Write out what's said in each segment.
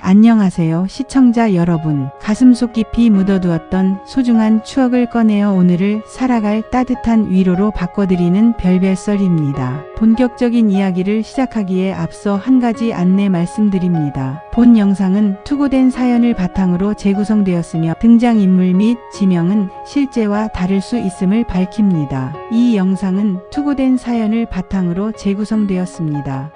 안녕하세요 시청자 여러분. 가슴속 깊이 묻어두었던 소중한 추억을 꺼내어 오늘을 살아갈 따뜻한 위로로 바꿔드리는 별별썰입니다. 본격적인 이야기를 시작하기에 앞서 한 가지 안내 말씀드립니다. 본 영상은 투고된 사연을 바탕으로 재구성되었으며 등장인물 및 지명은 실제와 다를 수 있음을 밝힙니다. 이 영상은 투고된 사연을 바탕으로 재구성되었습니다.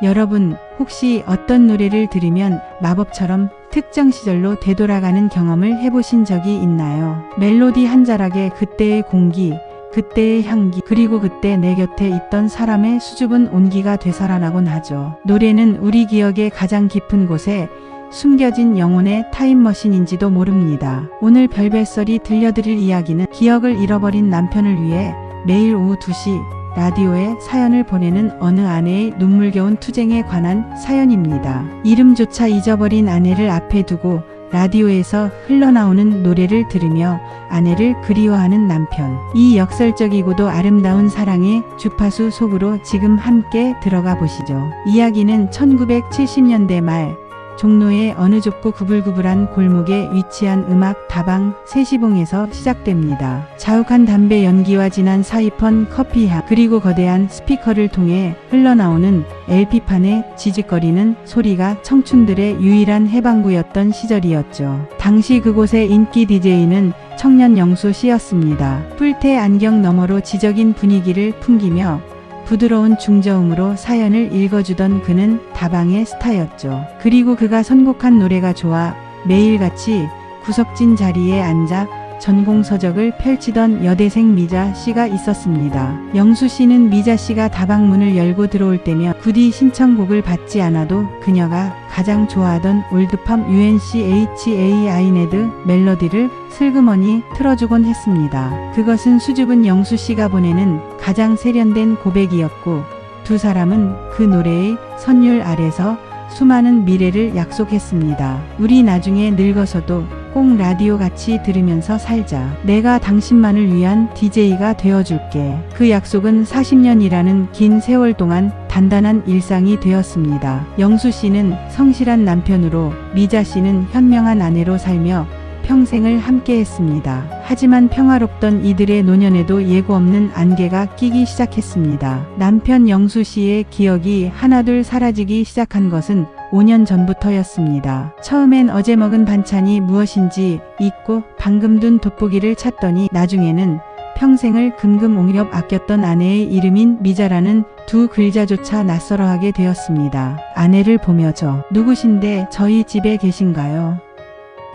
여러분, 혹시 어떤 노래를 들으면 마법처럼 특정 시절로 되돌아가는 경험을 해보신 적이 있나요? 멜로디 한 자락에 그때의 공기, 그때의 향기, 그리고 그때 내 곁에 있던 사람의 수줍은 온기가 되살아나곤 하죠. 노래는 우리 기억의 가장 깊은 곳에 숨겨진 영혼의 타임머신인지도 모릅니다. 오늘 별별썰이 들려드릴 이야기는 기억을 잃어버린 남편을 위해 매일 오후 2시 라디오에 사연을 보내는 어느 아내의 눈물겨운 투쟁에 관한 사연입니다. 이름조차 잊어버린 아내를 앞에 두고 라디오에서 흘러나오는 노래를 들으며 아내를 그리워하는 남편. 이 역설적이고도 아름다운 사랑의 주파수 속으로 지금 함께 들어가 보시죠. 이야기는 1970년대 말 종로의 어느 좁고 구불구불한 골목에 위치한 음악 다방 세시봉에서 시작됩니다. 자욱한 담배 연기와 진한 사이펀 커피향, 그리고 거대한 스피커를 통해 흘러나오는 LP판의 지직거리는 소리가 청춘들의 유일한 해방구였던 시절이었죠. 당시 그곳의 인기 DJ는 청년 영수 씨였습니다. 뿔테 안경 너머로 지적인 분위기를 풍기며 부드러운 중저음으로 사연을 읽어주던 그는 다방의 스타였죠. 그리고 그가 선곡한 노래가 좋아 매일같이 구석진 자리에 앉아 전공서적을 펼치던 여대생 미자 씨가 있었습니다. 영수 씨는 미자 씨가 다방 문을 열고 들어올 때면 굳이 신청곡을 받지 않아도 그녀가 가장 좋아하던 올드팝 UNCHAI 네드 멜로디를 슬그머니 틀어주곤 했습니다. 그것은 수줍은 영수 씨가 보내는 가장 세련된 고백이었고 두 사람은 그 노래의 선율 아래서 수많은 미래를 약속했습니다. 우리 나중에 늙어서도 꼭 라디오 같이 들으면서 살자. 내가 당신만을 위한 DJ가 되어줄게. 그 약속은 40년이라는 긴 세월 동안 단단한 일상이 되었습니다. 영수 씨는 성실한 남편으로, 미자 씨는 현명한 아내로 살며 평생을 함께했습니다. 하지만 평화롭던 이들의 노년에도 예고 없는 안개가 끼기 시작했습니다. 남편 영수 씨의 기억이 하나둘 사라지기 시작한 것은 5년 전부터였습니다. 처음엔 어제 먹은 반찬이 무엇인지 잊고 방금 둔 돋보기를 찾더니 나중에는 평생을 금금옹렵 아꼈던 아내의 이름인 미자라는 두 글자조차 낯설어하게 되었습니다. 아내를 보며 누구신데 저희 집에 계신가요?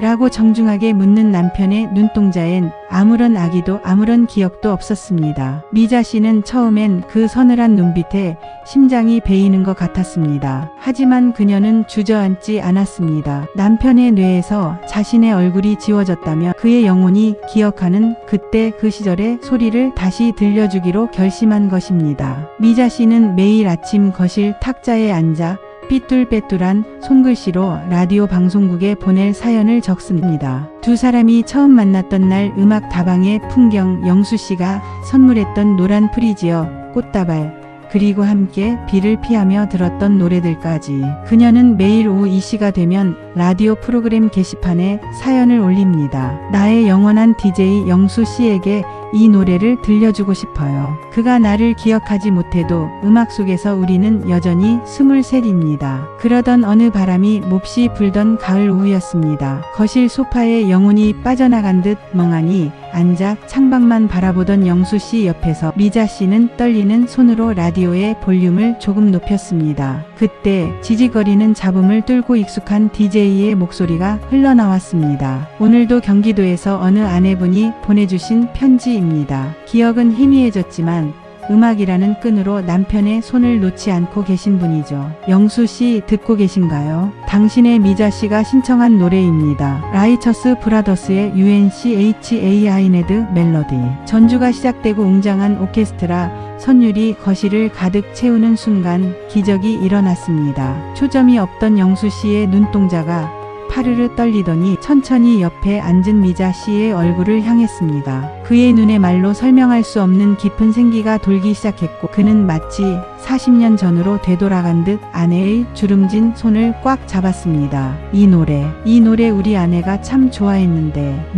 라고 정중하게 묻는 남편의 눈동자엔 아무런 악의도 아무런 기억도 없었습니다. 미자 씨는 처음엔 그 서늘한 눈빛에 심장이 베이는 것 같았습니다. 하지만 그녀는 주저앉지 않았습니다. 남편의 뇌에서 자신의 얼굴이 지워졌다며 그의 영혼이 기억하는 그때 그 시절의 소리를 다시 들려주기로 결심한 것입니다. 미자 씨는 매일 아침 거실 탁자에 앉아 삐뚤빼뚤한 손글씨로 라디오 방송국에 보낼 사연을 적습니다. 두 사람이 처음 만났던 날 음악 다방의 풍경, 영수 씨가 선물했던 노란 프리지어, 꽃다발, 그리고 함께 비를 피하며 들었던 노래들까지. 그녀는 매일 오후 2시가 되면 라디오 프로그램 게시판에 사연을 올립니다. 나의 영원한 DJ 영수 씨에게 이 노래를 들려주고 싶어요. 그가 나를 기억하지 못해도 음악 속에서 우리는 여전히 23입니다. 그러던 어느 바람이 몹시 불던 가을 오후였습니다. 거실 소파에 영혼이 빠져나간 듯 멍하니 앉아 창밖만 바라보던 영수 씨 옆에서 미자 씨는 떨리는 손으로 라디오의 볼륨을 조금 높였습니다. 그때 지지거리는 잡음을 뚫고 익숙한 DJ의 목소리가 흘러나왔습니다. 오늘도 경기도에서 어느 아내분이 보내주신 편지입니다. 기억은 희미해졌지만 음악이라는 끈으로 남편의 손을 놓지 않고 계신 분이죠. 영수 씨 듣고 계신가요? 당신의 미자 씨가 신청한 노래입니다. 라이처스 브라더스의 UNCHAI 네드 멜로디. 전주가 시작되고 웅장한 오케스트라 선율이 거실을 가득 채우는 순간 기적이 일어났습니다. 초점이 없던 영수 씨의 눈동자가 파르르 떨리더니 천천히 옆에 앉은 미자 씨의 얼굴을 향했습니다. 그의 눈에 말로 설명할 수 없는 깊은 생기가 돌기 시작했고 그는 마치 40년 전으로 되돌아간 듯 아내의 주름진 손을 꽉 잡았습니다. 이 노래 우리 아내가 참 좋아했는데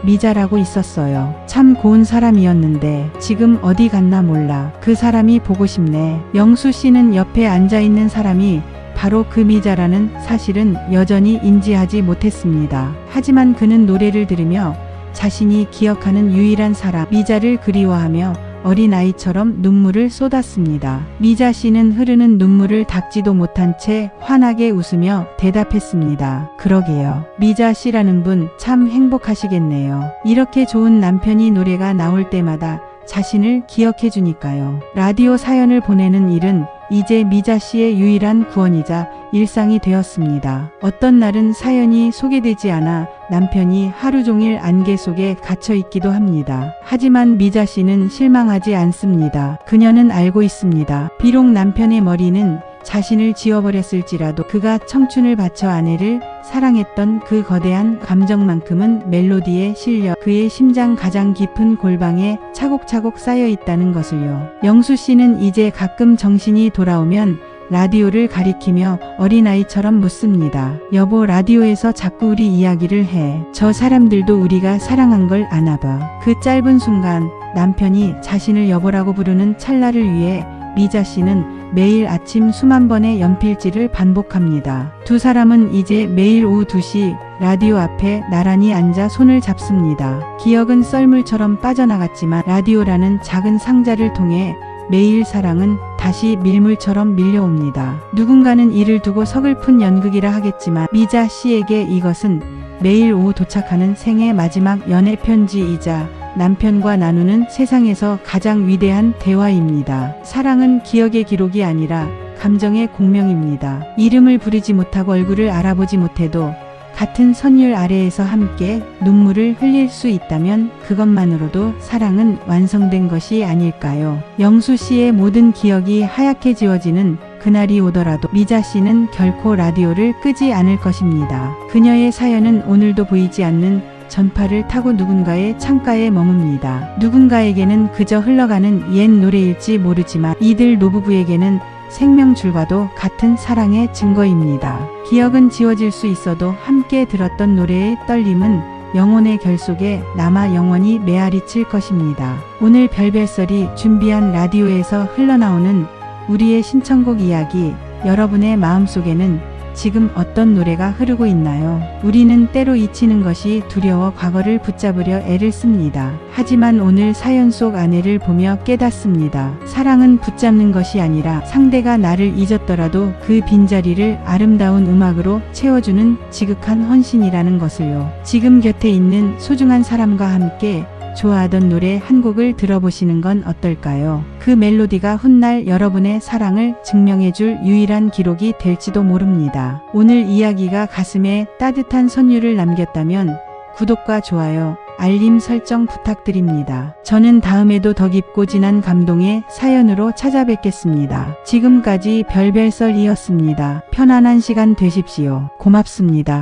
미자라고 있었어요. 참 고운 사람이었는데 지금 어디 갔나 몰라. 그 사람이 보고 싶네. 영수 씨는 옆에 앉아있는 사람이 바로 그 미자라는 사실은 여전히 인지하지 못했습니다. 하지만 그는 노래를 들으며 자신이 기억하는 유일한 사람 미자를 그리워하며 어린아이처럼 눈물을 쏟았습니다. 미자 씨는 흐르는 눈물을 닦지도 못한 채 환하게 웃으며 대답했습니다. 그러게요. 미자 씨라는 분 참 행복하시겠네요. 이렇게 좋은 남편이 노래가 나올 때마다 자신을 기억해 주니까요. 라디오 사연을 보내는 일은 이제 미자 씨의 유일한 구원이자 일상이 되었습니다. 어떤 날은 사연이 소개되지 않아 남편이 하루 종일 안개 속에 갇혀 있기도 합니다. 하지만 미자 씨는 실망하지 않습니다. 그녀는 알고 있습니다. 비록 남편의 머리는 자신을 지워버렸을지라도 그가 청춘을 바쳐 아내를 사랑했던 그 거대한 감정만큼은 멜로디에 실려 그의 심장 가장 깊은 골방에 차곡차곡 쌓여 있다는 것을요. 영수 씨는 이제 가끔 정신이 돌아오면 라디오를 가리키며 어린아이처럼 묻습니다. 여보, 라디오에서 자꾸 우리 이야기를 해. 저 사람들도 우리가 사랑한 걸 아나 봐. 그 짧은 순간 남편이 자신을 여보라고 부르는 찰나를 위해 미자 씨는 매일 아침 수만 번의 연필질을 반복합니다. 두 사람은 이제 매일 오후 2시 라디오 앞에 나란히 앉아 손을 잡습니다. 기억은 썰물처럼 빠져나갔지만 라디오라는 작은 상자를 통해 매일 사랑은 다시 밀물처럼 밀려옵니다. 누군가는 이를 두고 서글픈 연극이라 하겠지만 미자 씨에게 이것은 매일 오후 도착하는 생의 마지막 연애 편지이자 남편과 나누는 세상에서 가장 위대한 대화입니다. 사랑은 기억의 기록이 아니라 감정의 공명입니다. 이름을 부르지 못하고 얼굴을 알아보지 못해도 같은 선율 아래에서 함께 눈물을 흘릴 수 있다면 그것만으로도 사랑은 완성된 것이 아닐까요? 영수 씨의 모든 기억이 하얗게 지워지는 그날이 오더라도 미자 씨는 결코 라디오를 끄지 않을 것입니다. 그녀의 사연은 오늘도 보이지 않는 전파를 타고 누군가의 창가에 머뭅니다. 누군가에게는 그저 흘러가는 옛 노래일지 모르지만 이들 노부부에게는 생명줄과도 같은 사랑의 증거입니다. 기억은 지워질 수 있어도 함께 들었던 노래의 떨림은 영혼의 결속에 남아 영원히 메아리칠 것입니다. 오늘 별별설이 준비한 라디오에서 흘러나오는 우리의 신청곡 이야기, 여러분의 마음속에는 지금 어떤 노래가 흐르고 있나요? 우리는 때로 잊히는 것이 두려워 과거를 붙잡으려 애를 씁니다. 하지만 오늘 사연 속 아내를 보며 깨닫습니다. 사랑은 붙잡는 것이 아니라 상대가 나를 잊었더라도 그 빈자리를 아름다운 음악으로 채워주는 지극한 헌신이라는 것을요. 지금 곁에 있는 소중한 사람과 함께 좋아하던 노래 한 곡을 들어보시는 건 어떨까요? 그 멜로디가 훗날 여러분의 사랑을 증명해줄 유일한 기록이 될지도 모릅니다. 오늘 이야기가 가슴에 따뜻한 선율을 남겼다면 구독과 좋아요, 알림 설정 부탁드립니다. 저는 다음에도 더 깊고 진한 감동의 사연으로 찾아뵙겠습니다. 지금까지 별별설이었습니다. 편안한 시간 되십시오. 고맙습니다.